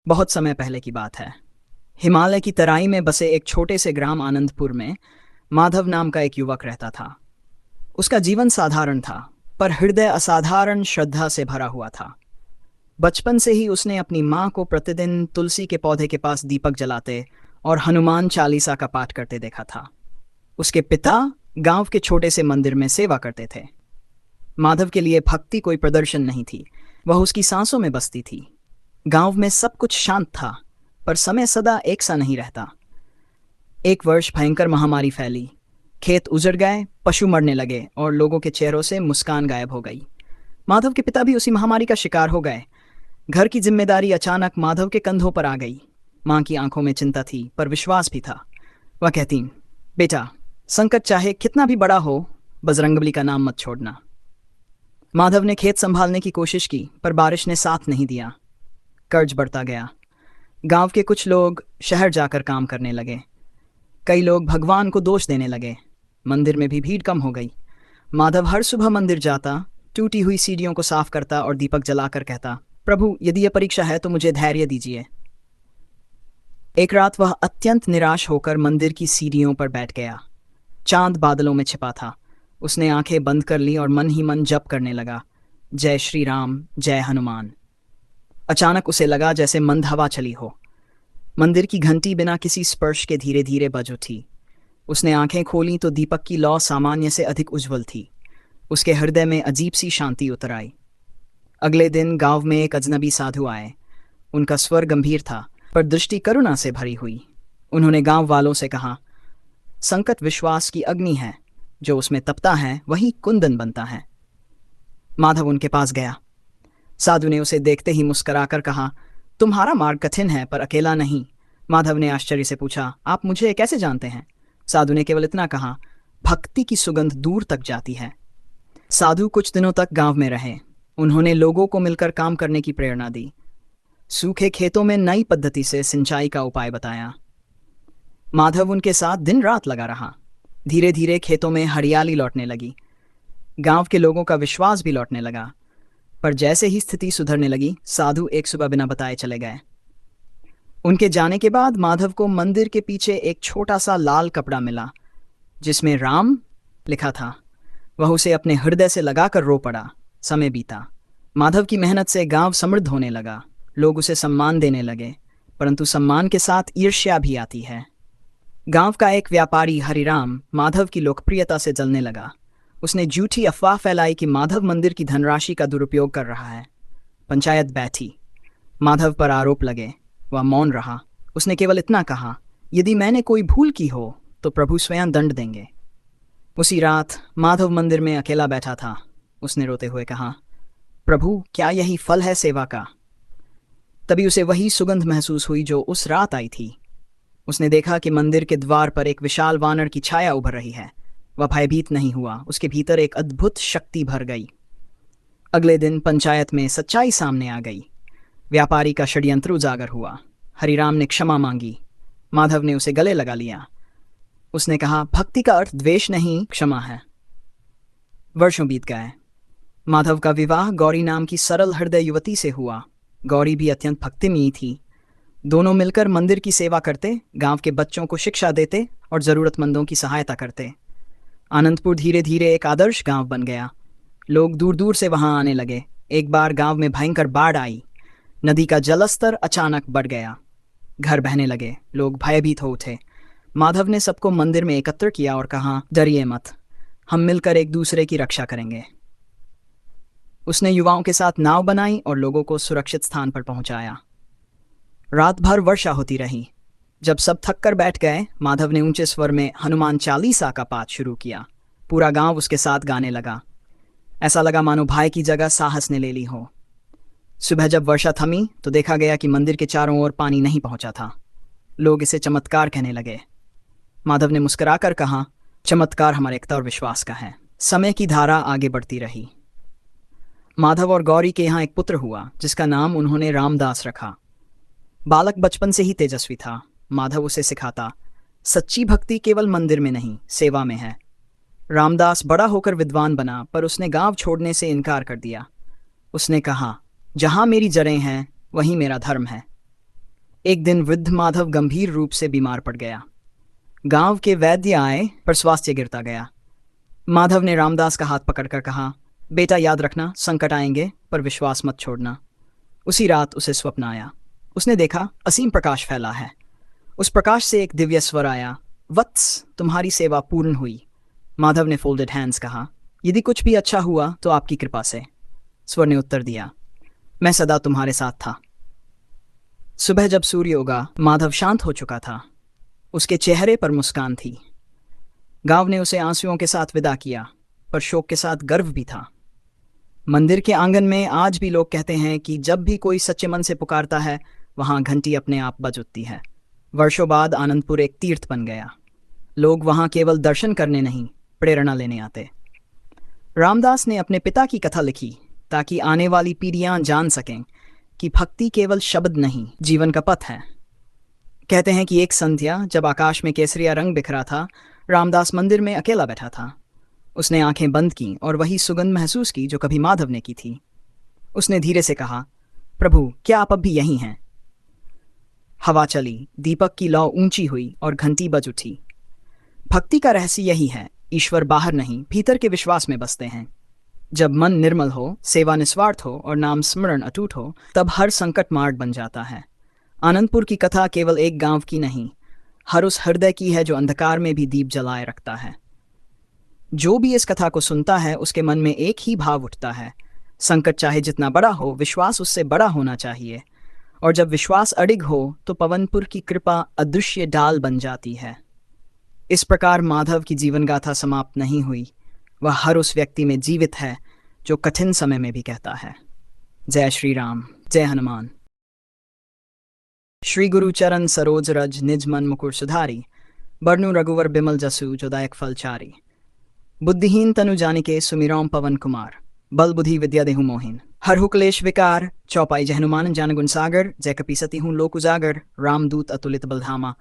बहुत समय पहले की बात है। हिमालय की तराई में बसे एक छोटे से ग्राम आनंदपुर में माधव नाम का एक युवक रहता था। उसका जीवन साधारण था, पर हृदय असाधारण श्रद्धा से भरा हुआ था। बचपन से ही उसने अपनी माँ को प्रतिदिन तुलसी के पौधे के पास दीपक जलाते और हनुमान चालीसा का पाठ करते देखा था। उसके पिता गांव के छोटे से मंदिर में सेवा करते थे। माधव के लिए भक्ति कोई प्रदर्शन नहीं थी, वह उसकी सांसों में बसती थी। गांव में सब कुछ शांत था, पर समय सदा एक सा नहीं रहता। एक वर्ष भयंकर महामारी फैली, खेत उजड़ गए, पशु मरने लगे और लोगों के चेहरों से मुस्कान गायब हो गई। माधव के पिता भी उसी महामारी का शिकार हो गए। घर की जिम्मेदारी अचानक माधव के कंधों पर आ गई। माँ की आंखों में चिंता थी, पर विश्वास भी था। वह कहती, बेटा, संकट चाहे कितना भी बड़ा हो, बजरंगबली का नाम मत छोड़ना। माधव ने खेत संभालने की कोशिश की, पर बारिश ने साथ नहीं दिया। कर्ज बढ़ता गया। गांव के कुछ लोग शहर जाकर काम करने लगे। कई लोग भगवान को दोष देने लगे। मंदिर में भी भीड़ कम हो गई। माधव हर सुबह मंदिर जाता, टूटी हुई सीढ़ियों को साफ करता और दीपक जलाकर कहता, प्रभु, यदि यह परीक्षा है तो मुझे धैर्य दीजिए। एक रात वह अत्यंत निराश होकर मंदिर की सीढ़ियों पर बैठ गया। चांद बादलों में छिपा था। उसने आंखें बंद कर ली और मन ही मन जप करने लगा, जय श्री राम, जय हनुमान। अचानक उसे लगा जैसे मंद हवा चली हो। मंदिर की घंटी बिना किसी स्पर्श के धीरे धीरे बज उठी। उसने आंखें खोलीं तो दीपक की लौ सामान्य से अधिक उज्ज्वल थी। उसके हृदय में अजीब सी शांति उतर आई। अगले दिन गांव में एक अजनबी साधु आए। उनका स्वर गंभीर था, पर दृष्टि करुणा से भरी हुई। उन्होंने गांव वालों से कहा, संकट विश्वास की अग्नि है, जो उसमें तपता है वही कुंदन बनता है। माधव उनके पास गया। साधु ने उसे देखते ही मुस्कुराकर कहा, तुम्हारा मार्ग कठिन है, पर अकेला नहीं। माधव ने आश्चर्य से पूछा, आप मुझे कैसे जानते हैं? साधु ने केवल इतना कहा, भक्ति की सुगंध दूर तक जाती है। साधु कुछ दिनों तक गांव में रहे। उन्होंने लोगों को मिलकर काम करने की प्रेरणा दी। सूखे खेतों में नई पद्धति से सिंचाई का उपाय बताया। माधव उनके साथ दिन रात लगा रहा। धीरे धीरे खेतों में हरियाली लौटने लगी। गांव के लोगों का विश्वास भी लौटने लगा। पर जैसे ही स्थिति सुधरने लगी, साधु एक सुबह बिना बताए चले गए। उनके जाने के बाद माधव को मंदिर के पीछे एक छोटा सा लाल कपड़ा मिला, जिसमें राम लिखा था। वह उसे अपने हृदय से लगाकर रो पड़ा। समय बीता। माधव की मेहनत से गांव समृद्ध होने लगा। लोग उसे सम्मान देने लगे, परंतु सम्मान के साथ ईर्ष्या भी आती है। गांव का एक व्यापारी हरिराम माधव की लोकप्रियता से जलने लगा। उसने झूठी अफवाह फैलाई कि माधव मंदिर की धनराशि का दुरुपयोग कर रहा है। पंचायत बैठी। माधव पर आरोप लगे। वह मौन रहा। उसने केवल इतना कहा, यदि मैंने कोई भूल की हो तो प्रभु स्वयं दंड देंगे। उसी रात माधव मंदिर में अकेला बैठा था। उसने रोते हुए कहा, प्रभु, क्या यही फल है सेवा का? तभी उसे वही सुगंध महसूस हुई जो उस रात आई थी। उसने देखा कि मंदिर के द्वार पर एक विशाल वानर की छाया उभर रही है। वह भयभीत नहीं हुआ। उसके भीतर एक अद्भुत शक्ति भर गई। अगले दिन पंचायत में सच्चाई सामने आ गई। व्यापारी का षड्यंत्र उजागर हुआ। हरिराम ने क्षमा मांगी। माधव ने उसे गले लगा लिया। उसने कहा, भक्ति का अर्थ द्वेष नहीं, क्षमा है। वर्षों बीत गए। माधव का विवाह गौरी नाम की सरल हृदय युवती से हुआ। गौरी भी अत्यंत भक्तिमयी थी। दोनों मिलकर मंदिर की सेवा करते, गांव के बच्चों को शिक्षा देते और जरूरतमंदों की सहायता करते। आनंदपुर धीरे धीरे एक आदर्श गांव बन गया। लोग दूर दूर से वहां आने लगे। एक बार गांव में भयंकर बाढ़ आई। नदी का जलस्तर अचानक बढ़ गया। घर बहने लगे। लोग भयभीत हो उठे। माधव ने सबको मंदिर में एकत्र किया और कहा, डरिए मत, हम मिलकर एक दूसरे की रक्षा करेंगे। उसने युवाओं के साथ नाव बनाई और लोगों को सुरक्षित स्थान पर पहुंचाया। रात भर वर्षा होती रही। जब सब थक कर बैठ गए, माधव ने ऊंचे स्वर में हनुमान चालीसा का पाठ शुरू किया। पूरा गांव उसके साथ गाने लगा। ऐसा लगा मानो भाई की जगह साहस ने ले ली हो। सुबह जब वर्षा थमी तो देखा गया कि मंदिर के चारों ओर पानी नहीं पहुंचा था। लोग इसे चमत्कार कहने लगे। माधव ने मुस्कुराकर कहा, चमत्कार हमारे एकता और विश्वास का है। समय की धारा आगे बढ़ती रही। माधव और गौरी के यहाँ एक पुत्र हुआ, जिसका नाम उन्होंने रामदास रखा। बालक बचपन से ही तेजस्वी था। माधव उसे सिखाता, सच्ची भक्ति केवल मंदिर में नहीं, सेवा में है। रामदास बड़ा होकर विद्वान बना, पर उसने गांव छोड़ने से इनकार कर दिया। उसने कहा, जहां मेरी जड़ें हैं वहीं मेरा धर्म है। एक दिन वृद्ध माधव गंभीर रूप से बीमार पड़ गया। गांव के वैद्य आए पर स्वास्थ्य गिरता गया। माधव ने रामदास का हाथ पकड़कर कहा, बेटा याद रखना, संकट आएंगे पर विश्वास मत छोड़ना। उसी रात उसे स्वप्न आया। उसने देखा असीम प्रकाश फैला है। उस प्रकाश से एक दिव्य स्वर आया, वत्स तुम्हारी सेवा पूर्ण हुई। माधव ने फोल्डेड हैंड्स कहा, यदि कुछ भी अच्छा हुआ तो आपकी कृपा से। स्वर ने उत्तर दिया, मैं सदा तुम्हारे साथ था। सुबह जब सूर्य उगा, माधव शांत हो चुका था। उसके चेहरे पर मुस्कान थी। गांव ने उसे आंसुओं के साथ विदा किया, पर शोक के साथ गर्व भी था। मंदिर के आंगन में आज भी लोग कहते हैं कि जब भी कोई सच्चे मन से पुकारता है, वहां घंटी अपने आप बज उठती है। वर्षों बाद आनंदपुर एक तीर्थ बन गया। लोग वहां केवल दर्शन करने नहीं, प्रेरणा लेने आते। रामदास ने अपने पिता की कथा लिखी ताकि आने वाली पीढ़ियां जान सकें कि भक्ति केवल शब्द नहीं, जीवन का पथ है। कहते हैं कि एक संध्या जब आकाश में केसरिया रंग बिखरा था, रामदास मंदिर में अकेला बैठा था। उसने आंखें बंद की और वही सुगंध महसूस की जो कभी माधव ने की थी। उसने धीरे से कहा, प्रभु क्या आप अब भी यहीं हैं? हवा चली, दीपक की लौ ऊंची हुई और घंटी बज उठी। भक्ति का रहस्य यही है, ईश्वर बाहर नहीं, भीतर के विश्वास में बसते हैं। जब मन निर्मल हो, सेवा निस्वार्थ हो और नाम स्मरण अटूट हो, तब हर संकट मार्ग बन जाता है। आनंदपुर की कथा केवल एक गांव की नहीं, हर उस हृदय की है जो अंधकार में भी दीप जलाए रखता है। जो भी इस कथा को सुनता है, उसके मन में एक ही भाव उठता है, संकट चाहे जितना बड़ा हो, विश्वास उससे बड़ा होना चाहिए। और जब विश्वास अडिग हो तो पवनपुर की कृपा अदृश्य डाल बन जाती है। इस प्रकार माधव की जीवन गाथा समाप्त नहीं हुई। वह हर उस व्यक्ति में जीवित है जो कठिन समय में भी कहता है, जय श्री राम, जय हनुमान। श्री गुरु चरण सरोज रज निज मन मुकुर सुधारी, बरनु रघुवर बिमल जसु जो दायक फल चारी। बुद्धिहीन तनु जानिके सुमिरौम पवन कुमार, बल बुद्धि विद्या देहु मोहिन। हर हुक्लेश विकार चौपाई जय हनुमान ज्ञान गुण सागर, जय कपीसती हूँ लोक उजागर। रामदूत अतुलित बलधामा,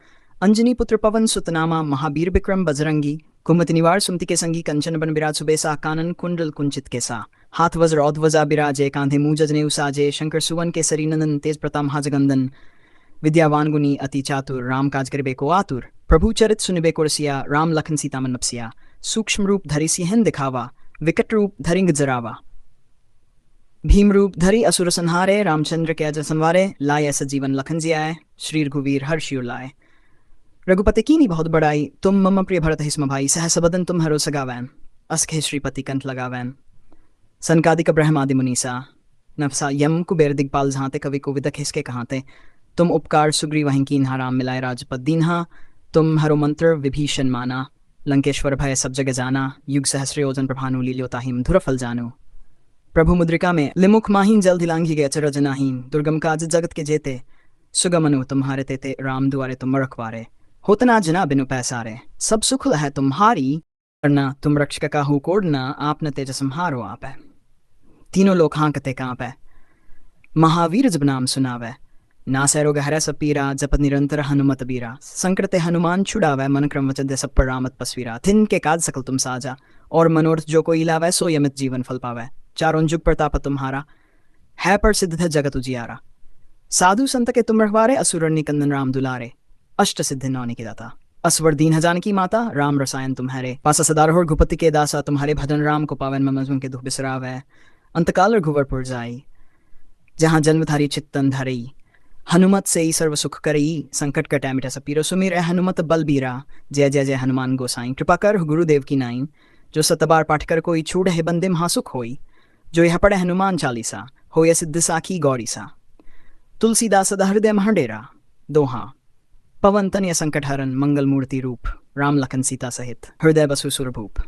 अंजनी पुत्र पवन सुतनामा। महावीर विक्रम बजरंगी, कुमति निवार सुमति के संगी। कंचन बन बिराज सुबेसा, कानन कुंडल कुंचित केसा। हाथ वज्र औध्वजा बिराजे, कांधे मूंज जनेऊ साजे। शंकर सुवन केसरी नंदन, तेज प्रताप महाजगंदन। विद्यावान गुनी अति चातुर, राम काज करिबे को आतुर। प्रभु चरित सुनिबे को रसिया, राम लखन सीता मन बसिया। सूक्ष्म रूप धरि सिंहन दिखावा, विकट रूप धरिंग जरावा। भीम रूप धरि असुर संहारे, रामचंद्र के अजर संवारे। लाए सजीवन लखन जियाए, श्री रघुवीर हर्षि उर लाए। रघुपति कीनी बहुत बड़ाई, तुम मम प्रिय भरत हिस्म भाई। सहस बदन तुम हरो सगावैन, अस्खे श्रीपति कंठ लगावैन। सनकादिक ब्रह्मादि मुनीसा, नफसा यम कुबेर दिग्पाल झांते। कवि को विदक हिसके कहाते, तुम उपकार सुग्री वहीं कीन्हा। राम मिलाए राजपद दीन्हा, तुम हरो मंत्र विभीषण माना। लंकेश्वर भय सब जग जाना, युग सहस्र योजन प्रभानु। लील्योताहि मधुर फल जानु। प्रभु मुद्रिका में लिमुख माहीन, जल दिलांघी गए अचरज नाहीन। दुर्गम काज जगत के जेते, सुगम अनु तुम्हारे तेते। राम दुआरे तुम रखवारे, होतना जना बिनु पैसारे। सब सुख है तुम्हारी करना, तुम रक्षक काहू कोडना। आप न तेज संहारो आपै, तीनों लोक हाँकते कांपै। महावीर जब नाम सुनावै, नासै रोग हरै सब पीरा। जपत निरंतर हनुमत बीरा, संकट ते हनुमान छुड़ावै। मन क्रम वचन दे सब पर रामत पसवीरा। थिन के काज सकल तुम साजा, और मनोरथ जो कोई लावै। सो यमित जीवन फल पावै, चारों जुग प्रताप तुम्हारा। है पर सिद्ध है जगत उजियारा, साधु संत के तुम रखवारे। असुर निकंदन राम दुलारे, अष्ट सिद्धि नौ निधि दाता। असवर दीन है जानकी माता, राम रसायन तुम्हारे। पासा सदा रहो रघुपति के दासा, तुम्हारे भजन राम को पावन। ममजुन के दुख बिसरावै, अंतकाल रघुवरपुर जाई। जहाँ जन्मधारी चित्तन धरई, हनुमत से ही सर्व सुख करई। संकट कटै मिटै सब पीरो, सुमिर हनुमत बलबीरा। जय जय जय हनुमान गोसाई, कृपा कर गुरुदेव की नाई। जो सतबार पाठ कर कोई, छूट है बंदे महासुख होई। जो यह पढ़े हनुमान चालीसा, हो यह सिद्ध साखी गौरीसा। तुलसीदास सदा हृदय महडेरा, दोहा। पवन तनय संकट हरन, मंगल मूर्ति रूप। राम लखन सीता सहित, हृदय बसु सुरभूप।